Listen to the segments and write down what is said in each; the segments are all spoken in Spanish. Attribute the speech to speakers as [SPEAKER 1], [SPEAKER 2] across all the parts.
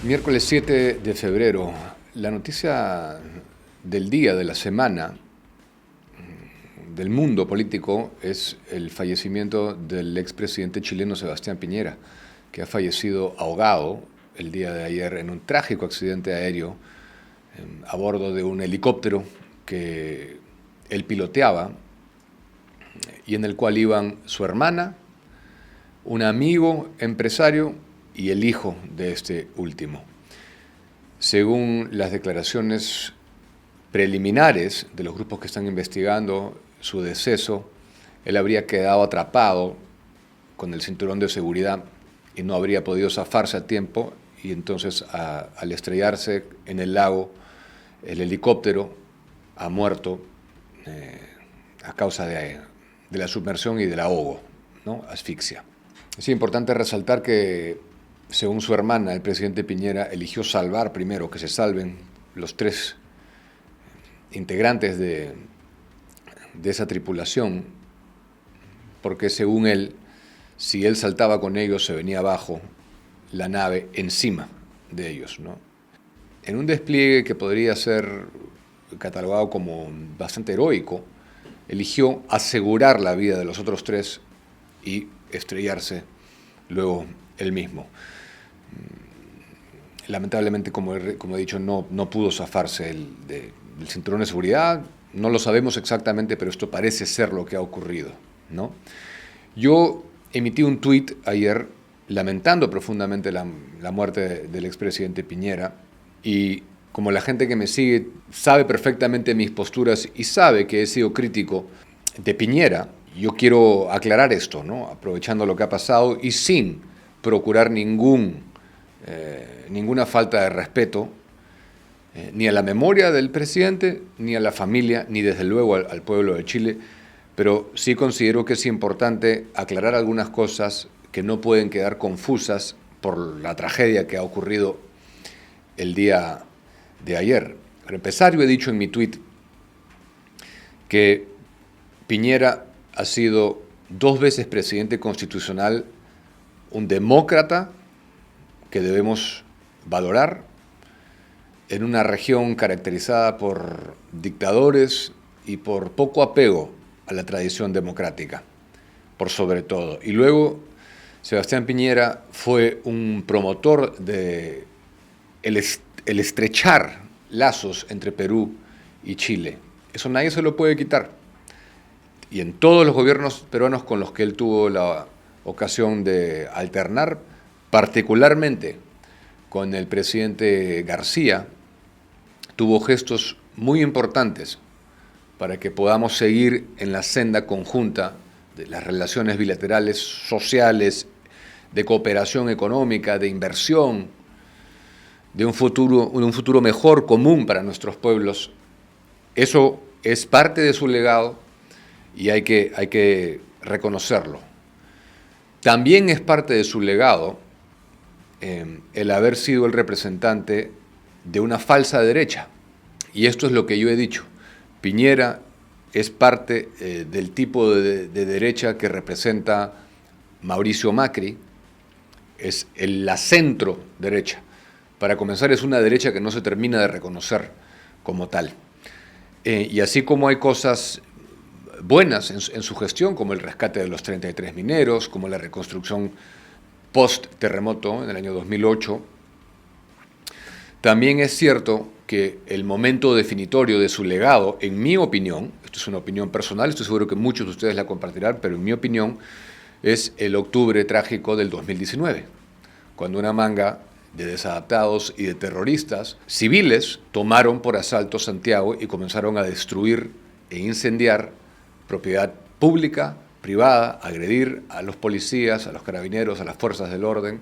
[SPEAKER 1] Miércoles 7 de febrero. La noticia del día, de la semana, del mundo político es el fallecimiento del expresidente chileno Sebastián Piñera, que ha fallecido ahogado el día de ayer en un trágico accidente aéreo a bordo de un helicóptero que él piloteaba y en el cual iban su hermana, un amigo empresario y el hijo de este último. Según las declaraciones preliminares de los grupos que están investigando su deceso, él habría quedado atrapado con el cinturón de seguridad y no habría podido zafarse a tiempo, y entonces al estrellarse en el lago, el helicóptero ha muerto a causa de la submersión y del ahogo, ¿no? Asfixia. Es importante resaltar que, según su hermana, el presidente Piñera eligió salvar primero, que se salven los tres integrantes de esa tripulación, porque según él, si él saltaba con ellos, se venía abajo la nave encima de ellos, ¿no? En un despliegue que podría ser catalogado como bastante heroico, eligió asegurar la vida de los otros tres y estrellarse luego él mismo. Lamentablemente, como he dicho, no pudo zafarse del cinturón de seguridad. No lo sabemos exactamente, pero esto parece ser lo que ha ocurrido, ¿no? Yo emití un tuit ayer lamentando profundamente la muerte del expresidente Piñera, y como la gente que me sigue sabe perfectamente mis posturas y sabe que he sido crítico de Piñera, yo quiero aclarar esto, ¿no? Aprovechando lo que ha pasado y sin procurar ninguna falta de respeto ni a la memoria del presidente, ni a la familia, ni desde luego al pueblo de Chile, pero sí considero que es importante aclarar algunas cosas que no pueden quedar confusas por la tragedia que ha ocurrido el día de ayer. Para empezar, yo he dicho en mi tuit que Piñera ha sido 2 veces presidente constitucional, un demócrata que debemos valorar en una región caracterizada por dictadores y por poco apego a la tradición democrática, por sobre todo. Y luego, Sebastián Piñera fue un promotor de el estrechar lazos entre Perú y Chile. Eso nadie se lo puede quitar. Y en todos los gobiernos peruanos con los que él tuvo la ocasión de alternar, particularmente con el presidente García, tuvo gestos muy importantes para que podamos seguir en la senda conjunta de las relaciones bilaterales, sociales, de cooperación económica, de inversión, de un futuro mejor, común para nuestros pueblos. Eso es parte de su legado y hay que reconocerlo. También es parte de su legado el haber sido el representante de una falsa derecha. Y esto es lo que yo he dicho. Piñera es parte del tipo de derecha que representa Mauricio Macri, es la centro derecha. Para comenzar, es una derecha que no se termina de reconocer como tal. Y así como hay cosas buenas en su gestión, como el rescate de los 33 mineros, como la reconstrucción post-terremoto en el año 2008, también es cierto que el momento definitorio de su legado, en mi opinión, esto es una opinión personal, estoy seguro que muchos de ustedes la compartirán, pero en mi opinión es el octubre trágico del 2019, cuando una manga de desadaptados y de terroristas civiles tomaron por asalto Santiago y comenzaron a destruir e incendiar propiedad pública, privada, agredir a los policías, a los carabineros, a las fuerzas del orden,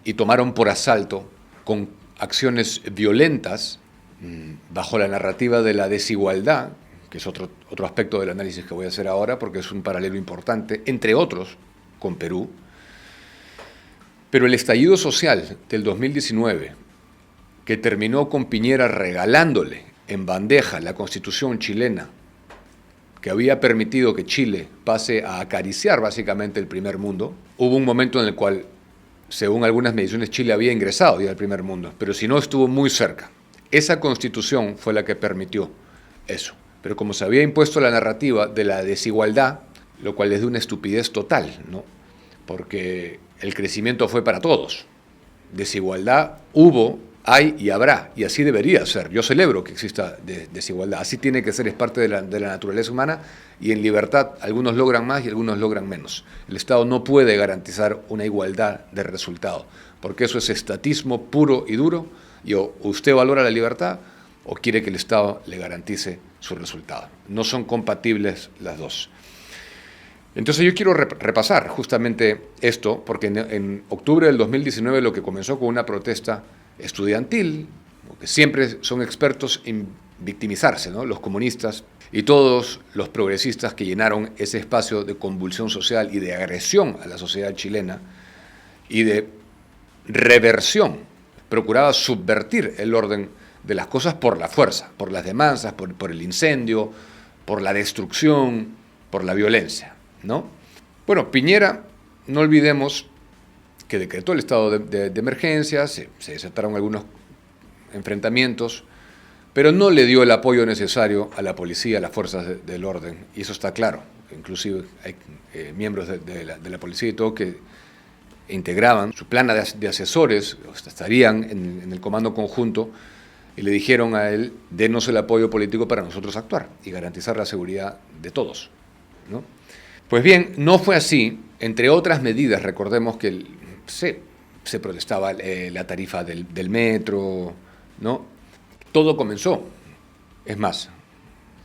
[SPEAKER 1] y tomaron por asalto con acciones violentas bajo la narrativa de la desigualdad, que es otro aspecto del análisis que voy a hacer ahora, porque es un paralelo importante, entre otros, con Perú. Pero el estallido social del 2019, que terminó con Piñera regalándole en bandeja la Constitución chilena, que había permitido que Chile pase a acariciar básicamente el primer mundo, hubo un momento en el cual según algunas mediciones, Chile había ingresado ya al primer mundo, pero si no, estuvo muy cerca. Esa constitución fue la que permitió eso. Pero como se había impuesto la narrativa de la desigualdad, lo cual es de una estupidez total, ¿no? Porque el crecimiento fue para todos. Desigualdad hubo, hay y habrá, y así debería ser. Yo celebro que exista desigualdad, así tiene que ser, es parte de la naturaleza humana, y en libertad algunos logran más y algunos logran menos. El Estado no puede garantizar una igualdad de resultado, porque eso es estatismo puro y duro, y o usted valora la libertad o quiere que el Estado le garantice su resultado. No son compatibles las dos. Entonces yo quiero repasar justamente esto, porque en octubre del 2019 lo que comenzó con una protesta estudiantil, que siempre son expertos en victimizarse, ¿no? Los comunistas y todos los progresistas que llenaron ese espacio de convulsión social y de agresión a la sociedad chilena y de reversión, procuraba subvertir el orden de las cosas por la fuerza, por las demandas, por el incendio, por la destrucción, por la violencia, ¿no? Bueno, Piñera, no olvidemos que decretó el estado de emergencia, se desataron algunos enfrentamientos, pero no le dio el apoyo necesario a la policía, a las fuerzas del orden, y eso está claro. Inclusive hay miembros de la policía y todo que integraban su plana de asesores, estarían en el comando conjunto, y le dijeron a él: denos el apoyo político para nosotros actuar y garantizar la seguridad de todos, ¿no? Pues bien, no fue así. Entre otras medidas, recordemos que se protestaba la tarifa del metro, ¿no? Todo comenzó, es más,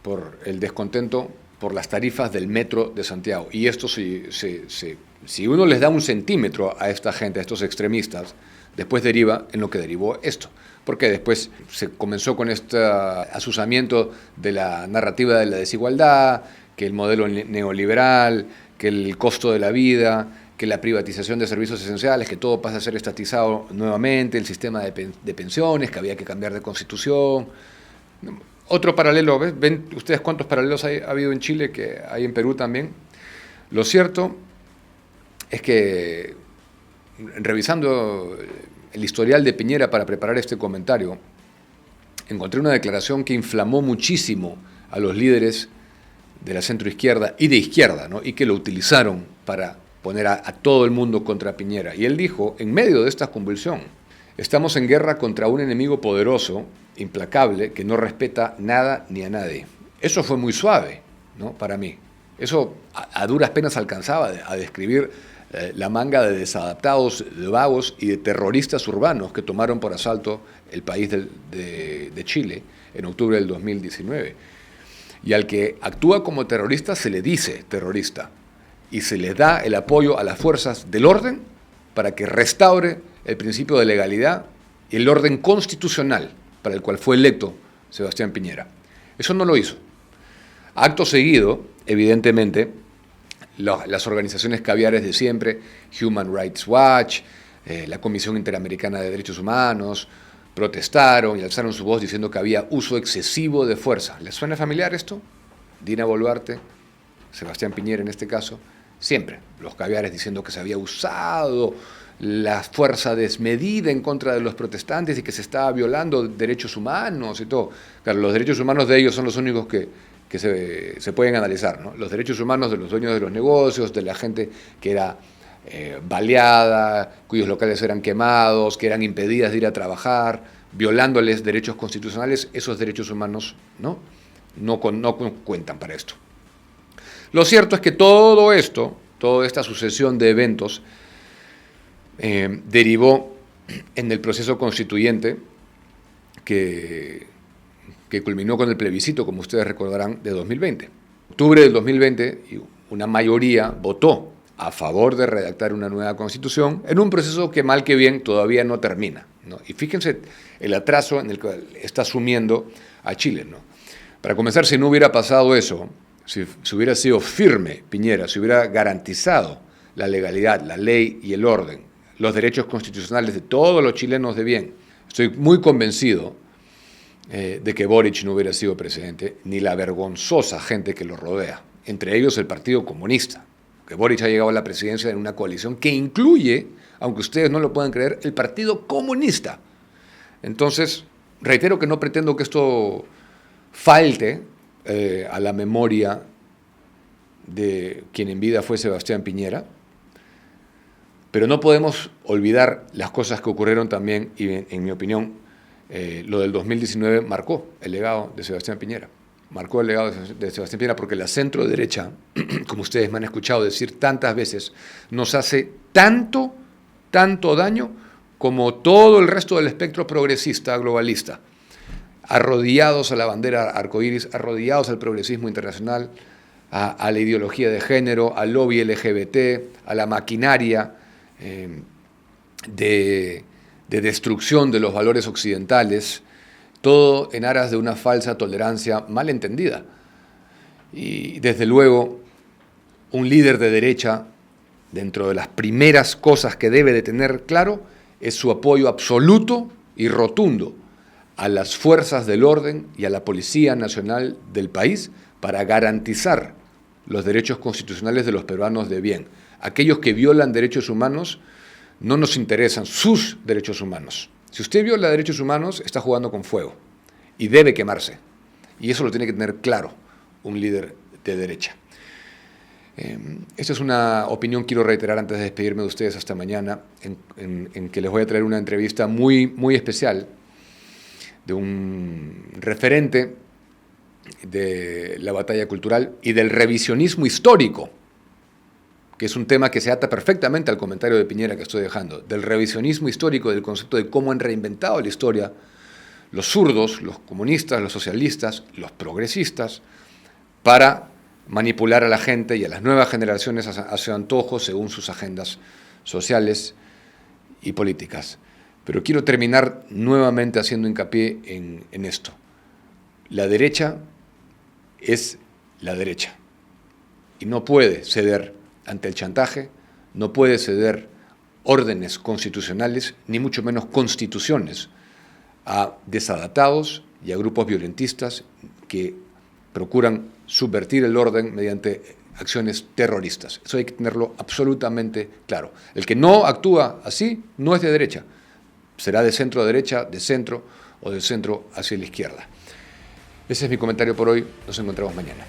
[SPEAKER 1] por el descontento por las tarifas del metro de Santiago. Y esto, si uno les da un centímetro a esta gente, a estos extremistas, después deriva en lo que derivó esto. Porque después se comenzó con este azuzamiento de la narrativa de la desigualdad, que el modelo neoliberal, que el costo de la vida, que la privatización de servicios esenciales, que todo pasa a ser estatizado nuevamente, el sistema de pensiones, que había que cambiar de constitución. Otro paralelo, ¿ven ustedes cuántos paralelos ha habido en Chile, que hay en Perú también? Lo cierto es que, revisando el historial de Piñera para preparar este comentario, encontré una declaración que inflamó muchísimo a los líderes de la centroizquierda y de izquierda, ¿no? Y que lo utilizaron para poner a todo el mundo contra Piñera. Y él dijo, en medio de esta convulsión: estamos en guerra contra un enemigo poderoso, implacable, que no respeta nada ni a nadie. Eso fue muy suave, ¿no? Para mí. Eso a duras penas alcanzaba a describir la manga de desadaptados, de vagos y de terroristas urbanos que tomaron por asalto el país de Chile en octubre del 2019. Y al que actúa como terrorista se le dice terrorista y se le da el apoyo a las fuerzas del orden para que restaure el principio de legalidad y el orden constitucional para el cual fue electo Sebastián Piñera. Eso no lo hizo. Acto seguido, evidentemente, las organizaciones caviares de siempre, Human Rights Watch, la Comisión Interamericana de Derechos Humanos, protestaron y alzaron su voz diciendo que había uso excesivo de fuerza. ¿Les suena familiar esto? Dina Boluarte, Sebastián Piñera en este caso, siempre los caviares diciendo que se había usado la fuerza desmedida en contra de los protestantes y que se estaba violando derechos humanos y todo. Claro, los derechos humanos de ellos son los únicos que se pueden analizar, ¿no? Los derechos humanos de los dueños de los negocios, de la gente que era baleada, cuyos locales eran quemados, que eran impedidas de ir a trabajar, violándoles derechos constitucionales, esos derechos humanos no cuentan para esto. Lo cierto es que todo esto, toda esta sucesión de eventos, derivó en el proceso constituyente que culminó con el plebiscito, como ustedes recordarán, de 2020. En octubre del 2020, una mayoría votó a favor de redactar una nueva constitución en un proceso que mal que bien todavía no termina, ¿no? Y fíjense el atraso en el que está sumiendo a Chile, ¿no? Para comenzar, si no hubiera pasado eso, si hubiera sido firme Piñera, si hubiera garantizado la legalidad, la ley y el orden, los derechos constitucionales de todos los chilenos de bien, estoy muy convencido de que Boric no hubiera sido presidente, ni la vergonzosa gente que lo rodea, entre ellos el Partido Comunista, que Boric ha llegado a la presidencia en una coalición que incluye aunque ustedes no lo puedan creer, el Partido Comunista. Entonces, reitero que no pretendo que esto falte a la memoria de quien en vida fue Sebastián Piñera, pero no podemos olvidar las cosas que ocurrieron también, y en mi opinión, lo del 2019 marcó el legado de Sebastián Piñera. Marcó el legado de Sebastián Piñera porque la centro derecha, como ustedes me han escuchado decir tantas veces, nos hace tanto daño como todo el resto del espectro progresista globalista, arrodillados a la bandera arcoíris, arrodillados al progresismo internacional, a la ideología de género, al lobby LGBT, a la maquinaria de destrucción de los valores occidentales, todo en aras de una falsa tolerancia mal entendida. Y desde luego, un líder de derecha, dentro de las primeras cosas que debe de tener claro, es su apoyo absoluto y rotundo a las fuerzas del orden y a la Policía Nacional del país para garantizar los derechos constitucionales de los peruanos de bien. Aquellos que violan derechos humanos, no nos interesan sus derechos humanos. Si usted viola derechos humanos, está jugando con fuego y debe quemarse. Y eso lo tiene que tener claro un líder de derecha. Esta es una opinión, quiero reiterar antes de despedirme de ustedes hasta mañana, en que les voy a traer una entrevista muy especial de un referente de la batalla cultural y del revisionismo histórico, que es un tema que se ata perfectamente al comentario de Piñera que estoy dejando, del revisionismo histórico, del concepto de cómo han reinventado la historia los zurdos, los comunistas, los socialistas, los progresistas, para manipular a la gente y a las nuevas generaciones a su antojo según sus agendas sociales y políticas. Pero quiero terminar nuevamente haciendo hincapié en esto. La derecha es la derecha y no puede ceder ante el chantaje, no puede ceder órdenes constitucionales, ni mucho menos constituciones, a desadaptados y a grupos violentistas que procuran subvertir el orden mediante acciones terroristas. Eso hay que tenerlo absolutamente claro. El que no actúa así no es de derecha, será de centro a derecha, de centro o de centro hacia la izquierda. Ese es mi comentario por hoy, nos encontramos mañana.